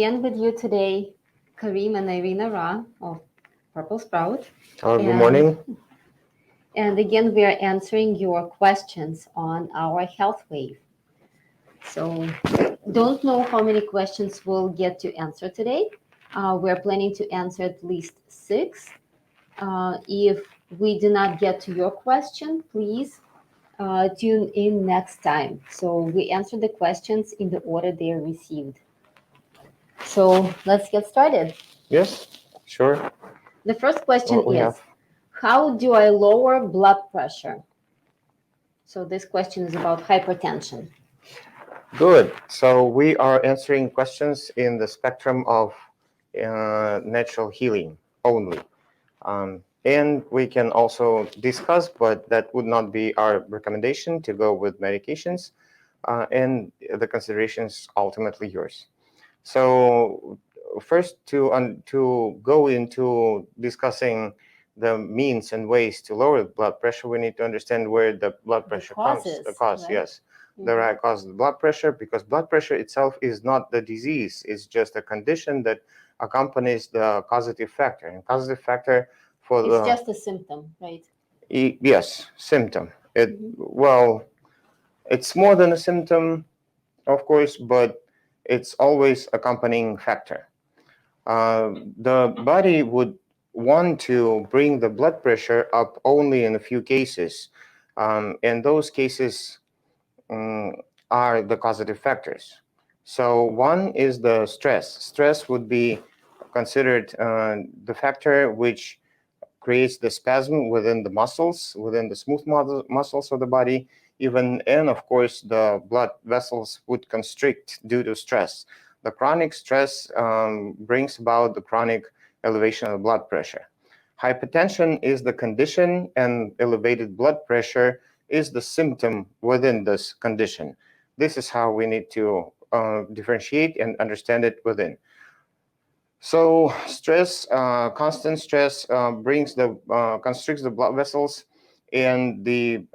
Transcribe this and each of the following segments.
again with you today, Karim and Irina Ra of Purple Sprout. Hello, good morning. And again, we are answering your questions on our health wave. So, don't know how many questions we'll get to answer today. We're planning to answer at least 6. If we do not get to your question, please tune in next time. So, we answer the questions in the order they are received. So, let's get started. Yes, sure. The first question What we is, have? how do I lower blood pressure? So this question is about hypertension. Good. So we are answering questions in the spectrum of natural healing only. And we can also discuss, but that would not be our recommendation to go with medications, and the considerations ultimately yours. So first, to go into discussing the means and ways to lower blood pressure, we need to understand where the blood pressure comes. The cause, right? yes. The right cause of the blood pressure, because blood pressure itself is not the disease. It's just a condition that accompanies the causative factor. And causative factor for It's just a symptom, right? Yes, symptom. Well, it's more than a symptom, of course, but it's always accompanying factor. The body would want to bring the blood pressure up only in a few cases, and those cases are the causative factors. So one is the stress. Stress would be considered the factor which creates the spasm within the muscles, within the smooth muscles of the body, and of course the blood vessels would constrict due to stress. The chronic stress brings about the chronic elevation of blood pressure. Hypertension is the condition, and elevated blood pressure is the symptom within this condition. This is how we need to differentiate and understand it within. So stress, constant stress constricts the blood vessels, and the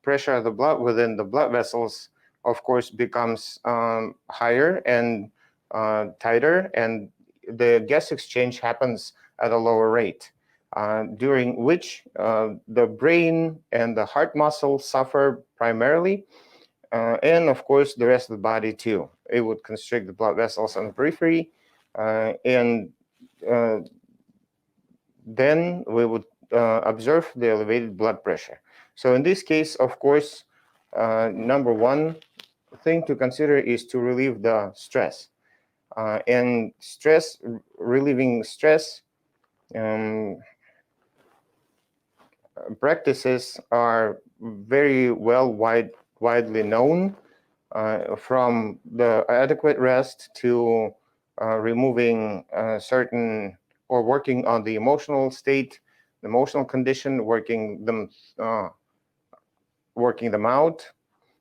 pressure of the blood within the blood vessels, of course, becomes higher and tighter, and the gas exchange happens at a lower rate, during which the brain and the heart muscle suffer primarily, and of course the rest of the body too. It would constrict the blood vessels on the periphery, and then we would observe the elevated blood pressure. So in this case, of course, number one thing to consider is to relieve the stress. And relieving stress practices are very widely known, from the adequate rest to removing certain or working on the emotional state, the emotional condition, working them out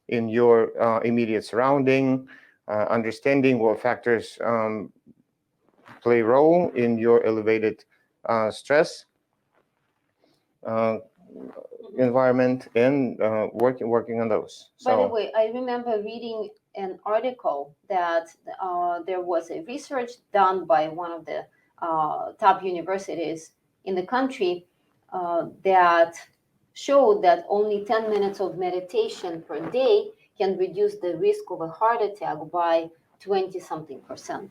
in your immediate surrounding, understanding what factors play a role in your elevated stress environment, and working on those. By the way, I remember reading an article that there was a research done by one of the top universities in the country that showed that only 10 minutes of meditation per day can reduce the risk of a heart attack by 20-something%.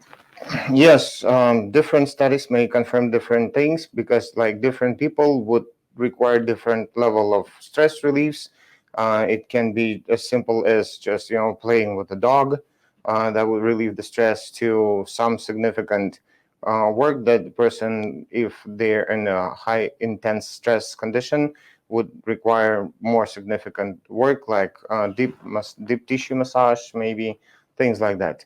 Yes, different studies may confirm different things, because like different people would require different level of stress reliefs. It can be as simple as just playing with a dog, that would relieve the stress, to some significant work that the person, if they're in a high intense stress condition, would require more significant work, like deep tissue massage, maybe things like that.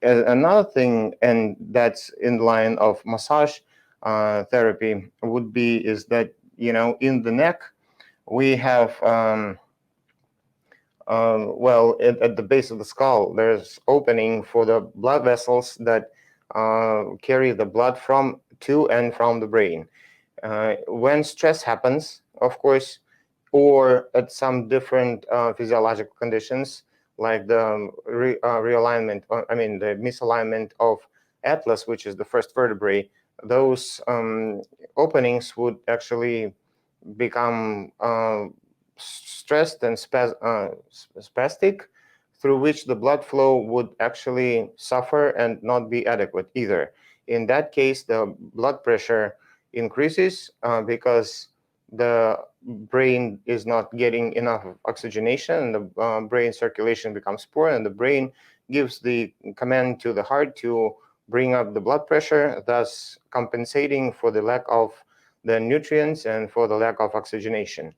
Another thing, and that's in line of massage therapy, would be is that in the neck we have at the base of the skull, there's opening for the blood vessels that carry the blood to and from the brain. When stress happens, of course, or at some different physiological conditions, like the realignment, the misalignment of atlas, which is the first vertebrae, those openings would actually become stressed and spastic, through which the blood flow would actually suffer and not be adequate either. In that case, the blood pressure increases because the brain is not getting enough oxygenation, and the brain circulation becomes poor, and the brain gives the command to the heart to bring up the blood pressure, thus compensating for the lack of the nutrients and for the lack of oxygenation.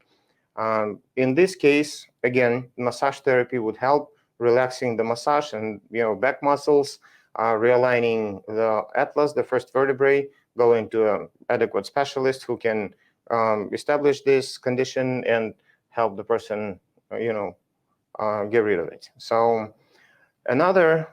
In this case, again, massage therapy would help, relaxing the massage and back muscles, realigning the atlas, the first vertebrae, going to an adequate specialist who can establish this condition and help the person, get rid of it. So another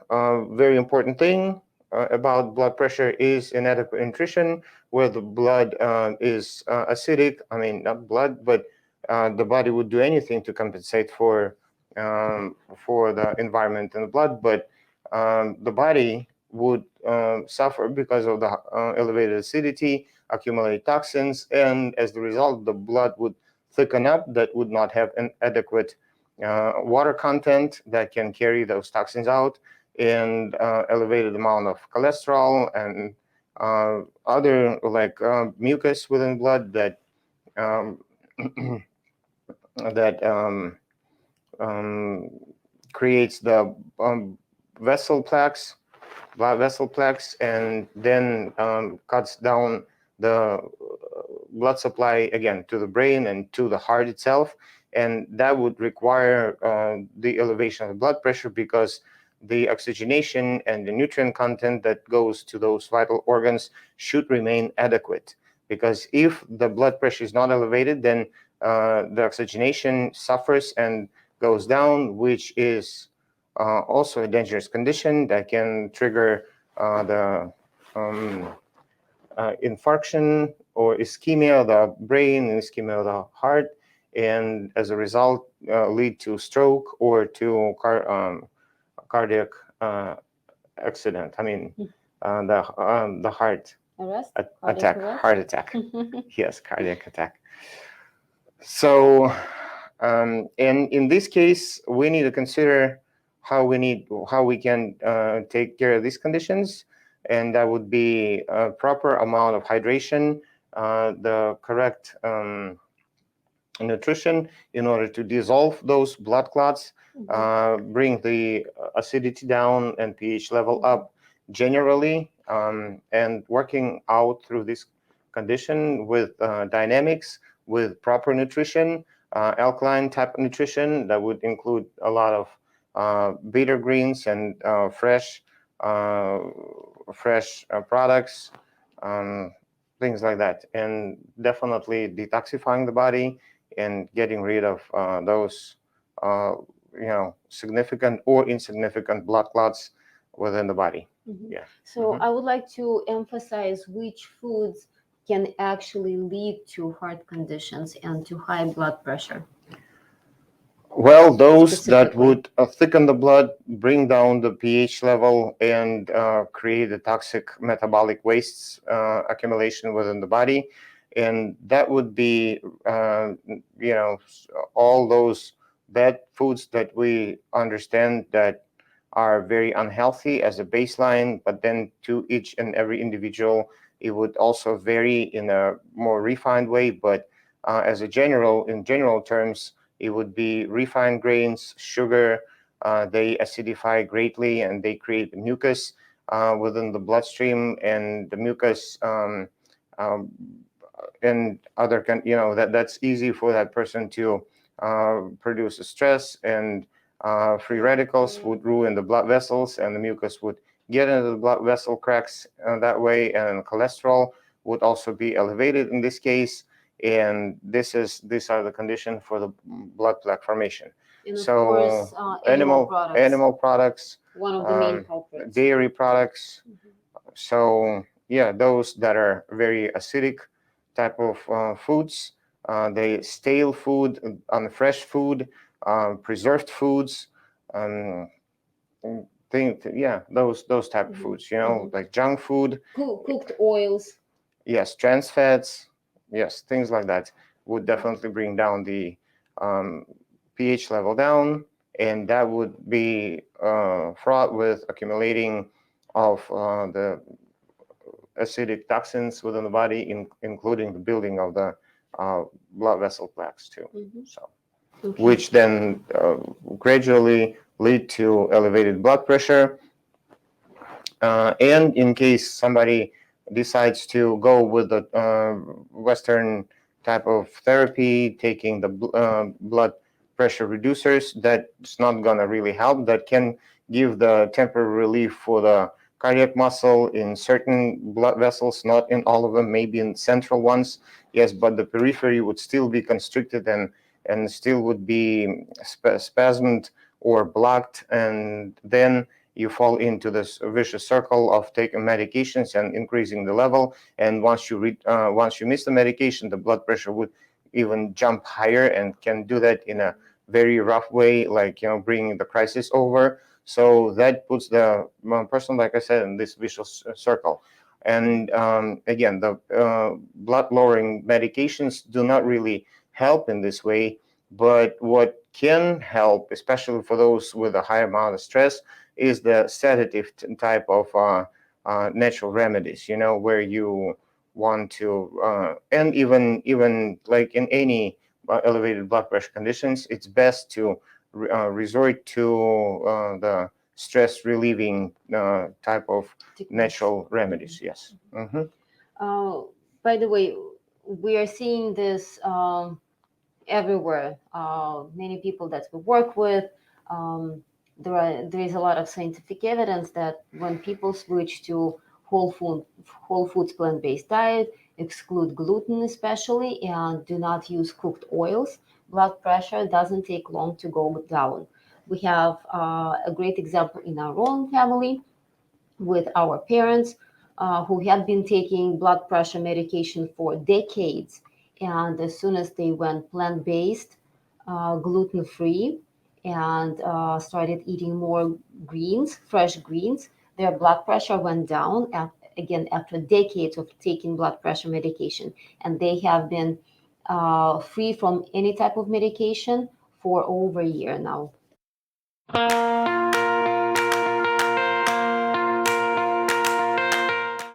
very important thing about blood pressure is inadequate nutrition, where the blood is acidic. I mean, not blood, but the body would do anything to compensate for the environment in the blood, but the body would suffer because of the elevated acidity, accumulate toxins, and as the result, the blood would thicken up, that would not have an adequate water content that can carry those toxins out, and elevated amount of cholesterol and other like mucus within blood that um, that um, creates the vessel plaques, blood vessel plaques, and then cuts down the blood supply again to the brain and to the heart itself. And that would require the elevation of the blood pressure, because the oxygenation and the nutrient content that goes to those vital organs should remain adequate. Because if the blood pressure is not elevated, then the oxygenation suffers and goes down, which is also a dangerous condition that can trigger the infarction or ischemia of the brain and ischemia of the heart, and as a result lead to stroke or to cardiac accident. I mean, the heart Arrest? attack, Arrest? heart attack. Yes, cardiac attack. So, and in this case, we need to consider how we can take care of these conditions, and that would be a proper amount of hydration, the correct nutrition in order to dissolve those blood clots, bring the acidity down and pH level up generally, and working out through this condition with dynamics, with proper nutrition, alkaline type of nutrition that would include a lot of bitter greens and uh, fresh products, um, things like that, and definitely detoxifying the body and getting rid of those uh, significant or insignificant blood clots within the body. Yeah. So I would like to emphasize which foods can actually lead to heart conditions and to high blood pressure. Well, those that Specifically. would thicken the blood, bring down the pH level, and create a toxic metabolic wastes accumulation within the body. And that would be, all those bad foods that we understand that are very unhealthy as a baseline, but then to each and every individual, it would also vary in a more refined way. But in general terms, it would be refined grains, sugar. They acidify greatly and they create mucus within the bloodstream, and the mucus um, and that's easy for that person to produce a stress, and free radicals would ruin the blood vessels, and the mucus would get into the blood vessel cracks that way, and cholesterol would also be elevated in this case. And these are the conditions for the blood plaque formation. And of So course, animal products. animal products, One of the main culprits. dairy products. So yeah, those that are very acidic type of foods, the stale food, unfresh food, preserved foods, um, yeah, those type of foods, like junk food. Cooked oils. Yes, trans fats. Yes, things like that would definitely bring down the um, pH level down, and that would be fraught with accumulating of the acidic toxins within the body, including the building of the blood vessel plaques too. So, Okay. which then gradually lead to elevated blood pressure. And in case somebody decides to go with the Western type of therapy, taking the blood pressure reducers, that's not going to really help. That can give the temporary relief for the cardiac muscle in certain blood vessels, not in all of them, maybe in central ones, yes, but the periphery would still be constricted and still would be spasmed or blocked, and then you fall into this vicious circle of taking medications and increasing the level. And once you miss the medication, the blood pressure would even jump higher and can do that in a very rough way, like bringing the crisis over. So that puts the person, like I said, in this vicious circle. And again, the blood lowering medications do not really help in this way. But what can help, especially for those with a high amount of stress, is the sedative type of natural remedies, where you want to, and even like in any elevated blood pressure conditions, it's best to resort to the stress relieving type of natural remedies. Yes. Uh, by the way, we are seeing this everywhere. Many people that we work with, there is a lot of scientific evidence that when people switch to whole foods plant-based diet, exclude gluten especially, and do not use cooked oils, blood pressure doesn't take long to go down. We have a great example in our own family with our parents who had been taking blood pressure medication for decades. And as soon as they went plant based, gluten free, and started eating more greens, fresh greens, their blood pressure went down again after decades of taking blood pressure medication. And they have been free from any type of medication for over a year now.